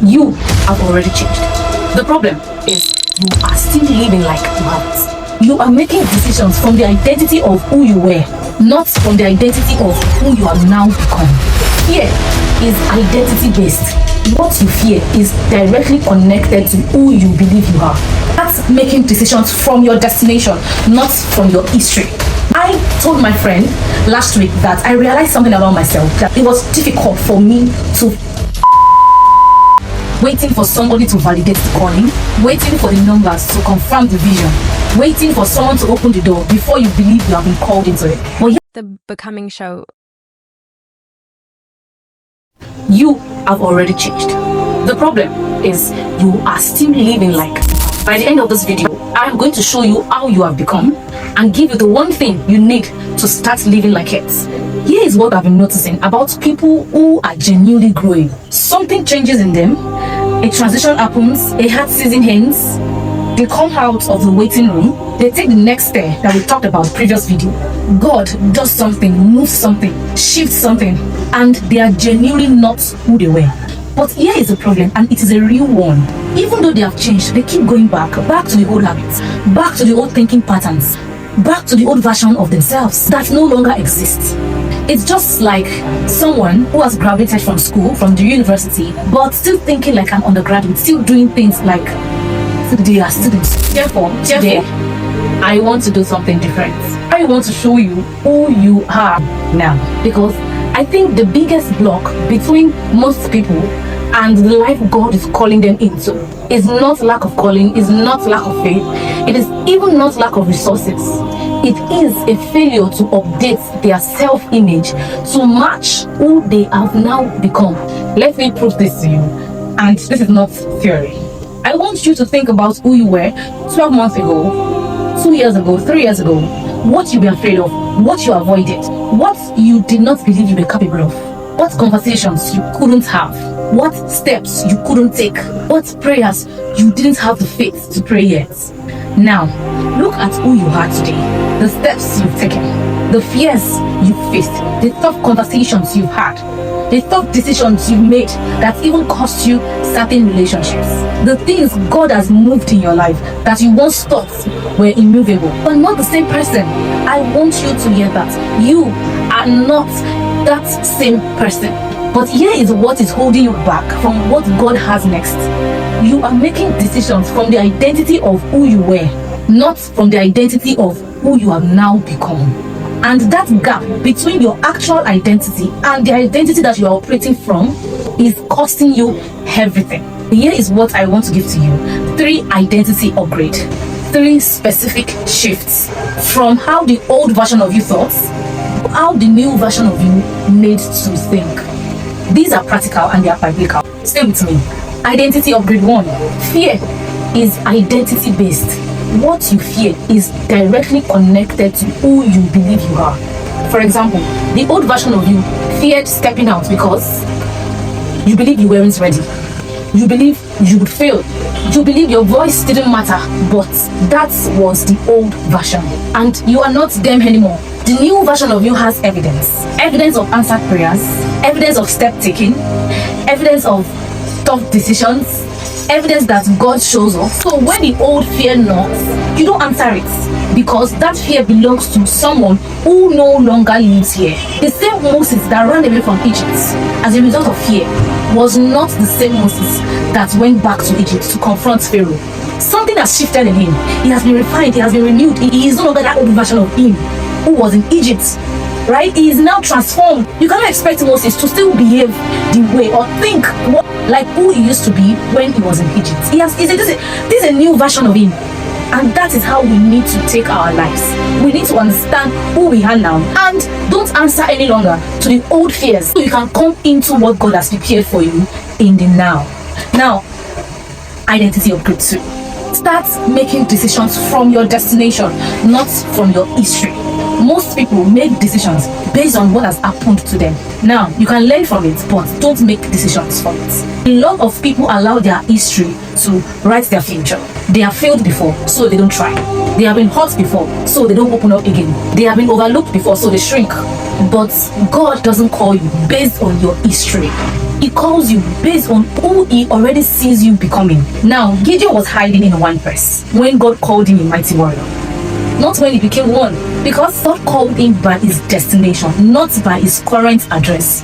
You have already changed. The problem is you are still living like that. You are making decisions from the identity of who you were, not from the identity of who you have now become. Fear is identity based. What you fear is directly connected to who you believe you are. That's making decisions from your destination, not from your history. I told my friend last week that I realized something about myself, that it was difficult for me to waiting for somebody to validate the calling, waiting for the numbers to confirm the vision, waiting for someone to open the door before you believe you have been called into it. But The Becoming Show. You have already changed. The problem is you are still living like. By the end of this video, I am going to show you how you have become and give you the one thing you need to start living like it. Here is what I've been noticing about people who are genuinely growing. Something changes in them, a transition happens, a hard season ends, they come out of the waiting room, they take the next step that we talked about in the previous video. God does something, moves something, shifts something, and they are genuinely not who they were. But here is the problem, and it is a real one. Even though they have changed, they keep going back to the old habits, back to the old thinking patterns, back to the old version of themselves that no longer exists. It's just like someone who has graduated from school, from the university, but still thinking like an undergraduate, still doing things like they are students. Therefore, today, I want to do something different. I want to show you who you are now, because I think the biggest block between most people and the life God is calling them into is not lack of calling, is not lack of faith, it is even not lack of resources. It is a failure to update their self-image to match who they have now become. Let me prove this to you, and this is not theory. I want you to think about who you were 12 months ago, 2 years ago, 3 years ago, what you were afraid of, what you avoided, what you did not believe you were capable of, what conversations you couldn't have, what steps you couldn't take, what prayers you didn't have the faith to pray yet. Now, look at who you are today, the steps you've taken, the fears you've faced, the tough conversations you've had, the tough decisions you've made that even cost you certain relationships, the things God has moved in your life that you once thought were immovable, but not the same person. I want you to hear that you are not that same person. But here is what is holding you back from what God has next. You are making decisions from the identity of who you were, not from the identity of who you have now become. And that gap between your actual identity and the identity that you are operating from is costing you everything. Here is what I want to give to you. 3 identity upgrade. 3 specific shifts from how the old version of you thought to how the new version of you needs to think. These are practical and they are biblical. Stay with me. Identity upgrade 1. Fear is identity based. What you fear is directly connected to who you believe you are. For example, the old version of you feared stepping out because you believe you weren't ready. You believe you would fail. You believe your voice didn't matter, but that was the old version. And you are not them anymore. The new version of you has evidence. Evidence of answered prayers, evidence of step taking, evidence of tough decisions, evidence that God shows up. So when the old fear knocks, you don't answer it, because that fear belongs to someone who no longer lives here. The same Moses that ran away from Egypt as a result of fear was not the same Moses that went back to Egypt to confront Pharaoh. Something has shifted in him. He has been refined, he has been renewed. He is no longer that old version of him who was in Egypt, right? He is now transformed. You cannot expect Moses to still behave the way or think like who he used to be when he was in Egypt. This is a new version of him. And that is how we need to take our lives. We need to understand who we are now and don't answer any longer to the old fears, so you can come into what God has prepared for you in the now. Now, identity upgrade 2. Start making decisions from your destination, not from your history. Most people make decisions based on what has happened to them. Now, you can learn from it, but don't make decisions from it. A lot of people allow their history to write their future. They have failed before, so they don't try. They have been hurt before, so they don't open up again. They have been overlooked before, so they shrink. But God doesn't call you based on your history. He calls you based on who he already sees you becoming. Now, Gideon was hiding in one verse when God called him a mighty warrior. Not when he became one, because God called him by his destination, not by his current address.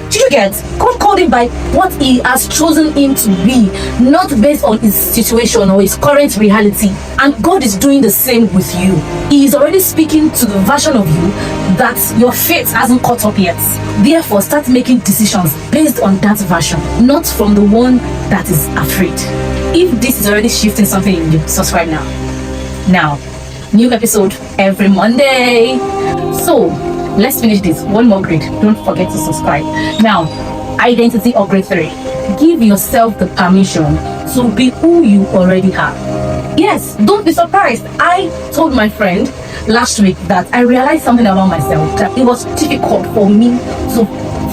Did you get? God called him by what he has chosen him to be, not based on his situation or his current reality. And God is doing the same with you. He is already speaking to the version of you that your faith hasn't caught up yet. Therefore, start making decisions based on that version, not from the one that is afraid. If this is already shifting something in you, subscribe now. Now, new episode every Monday. So, let's finish this. One more grade. Don't forget to subscribe. Now, identity upgrade 3. Give yourself the permission to be who you already are. Yes, don't be surprised. I told my friend last week that I realized something about myself, that it was difficult for me to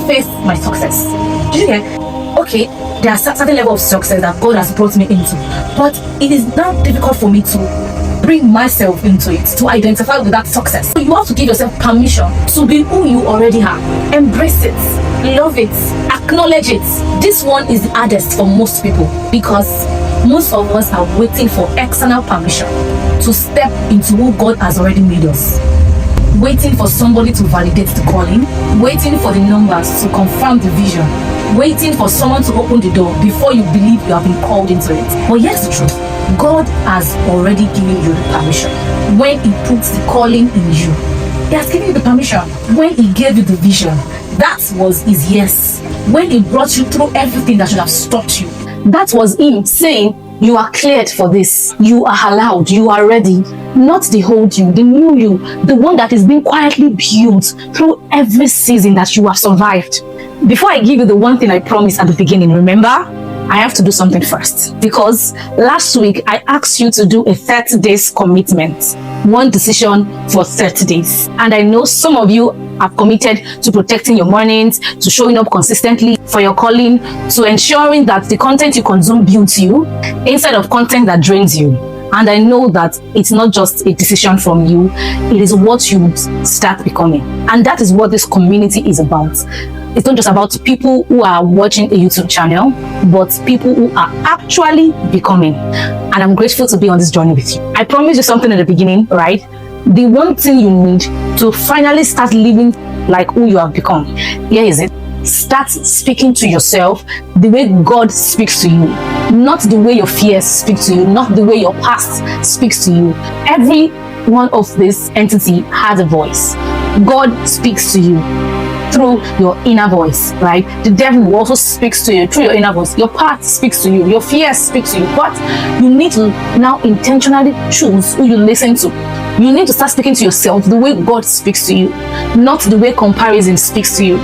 face my success. Did you hear? Okay, there are certain level of success that God has brought me into, but it is now difficult for me to bring myself into it, to identify with that success. So you have to give yourself permission to be who you already are. Embrace it, love it, acknowledge it. This one is the hardest for most people because most of us are waiting for external permission to step into who God has already made us. Waiting for somebody to validate the calling, waiting for the numbers to confirm the vision, waiting for someone to open the door before you believe you have been called into it. But here's the truth. God has already given you the permission. When he puts the calling in you, he has given you the permission. When he gave you the vision, that was his yes. When he brought you through everything that should have stopped you, that was him saying, you are cleared for this. You are allowed. You are ready. Not the old you, the new you, the one that is being quietly built through every season that you have survived. Before I give you the one thing I promised at the beginning, remember? I have to do something first, because last week I asked you to do a 30 days commitment, one decision for 30 days. And I know some of you have committed to protecting your mornings, to showing up consistently for your calling, to ensuring that the content you consume builds you instead of content that drains you. And I know that it's not just a decision from you, it is what you start becoming. And that is what this community is about. It's not just about people who are watching a YouTube channel, but people who are actually becoming. And I'm grateful to be on this journey with you. I promised you something in the beginning, right? The one thing you need to finally start living like who you have become. Here is it. Start speaking to yourself the way God speaks to you, not the way your fears speak to you, not the way your past speaks to you. Every one of this entity has a voice. God speaks to you through your inner voice, right? The devil also speaks to you through your inner voice. Your past speaks to you, your fears speak to you, but you need to now intentionally choose who you listen to. You need to start speaking to yourself the way God speaks to you, not the way comparison speaks to you.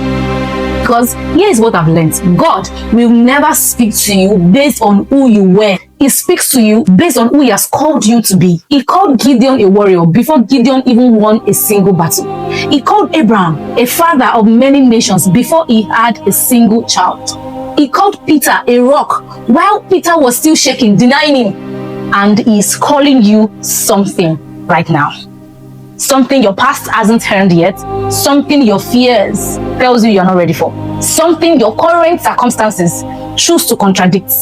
Because here is what I've learned. God will never speak to you based on who you were. He speaks to you based on who he has called you to be. He called Gideon a warrior before Gideon even won a single battle. He called Abraham a father of many nations before he had a single child. He called Peter a rock while Peter was still shaking, denying him. And he's calling you something right now. Something your past hasn't earned yet. Something your fears tells you you're not ready for. Something your current circumstances choose to contradict.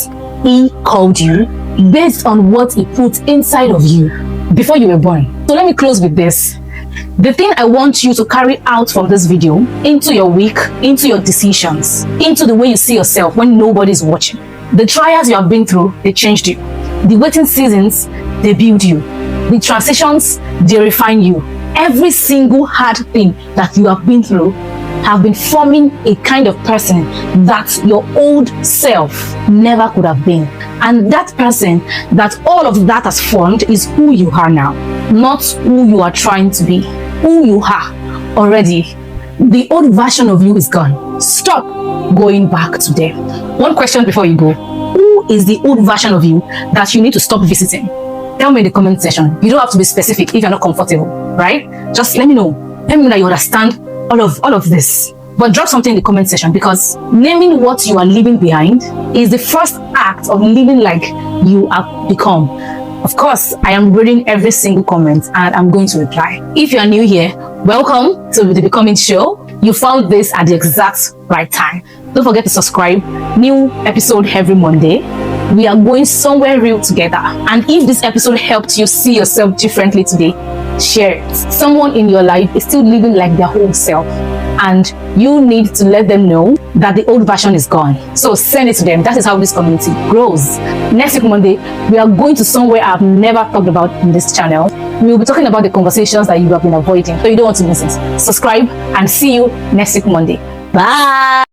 He called you based on what he put inside of you before you were born. So let me close with this. The thing I want you to carry out from this video into your week, into your decisions, into the way you see yourself when nobody's watching. The trials you have been through, they changed you. The waiting seasons, they build you. The transitions, they refine you. Every single hard thing that you have been through have been forming a kind of person that your old self never could have been. And that person that all of that has formed is who you are now, not who you are trying to be. Who you are already. The old version of you is gone. Stop going back to them. One question before you go. Who is the old version of you that you need to stop visiting? Tell me in the comment section. You don't have to be specific if you're not comfortable, right? Just let me know. Let me know that you understand all of this. But drop something in the comment section, because naming what you are leaving behind is the first act of living like you have become. Of course, I am reading every single comment and I'm going to reply. If you are new here, welcome to the Becoming Show. You found this at the exact right time. Don't forget to subscribe. New episode every Monday. We are going somewhere real together. And if this episode helped you see yourself differently today, share it. Someone in your life is still living like their old self, and you need to let them know that the old version is gone. So send it to them. That is how this community grows. Next week Monday, we are going to somewhere I've never talked about in this channel. We will be talking about the conversations that you have been avoiding, so you don't want to miss it. Subscribe and see you next week Monday. Bye.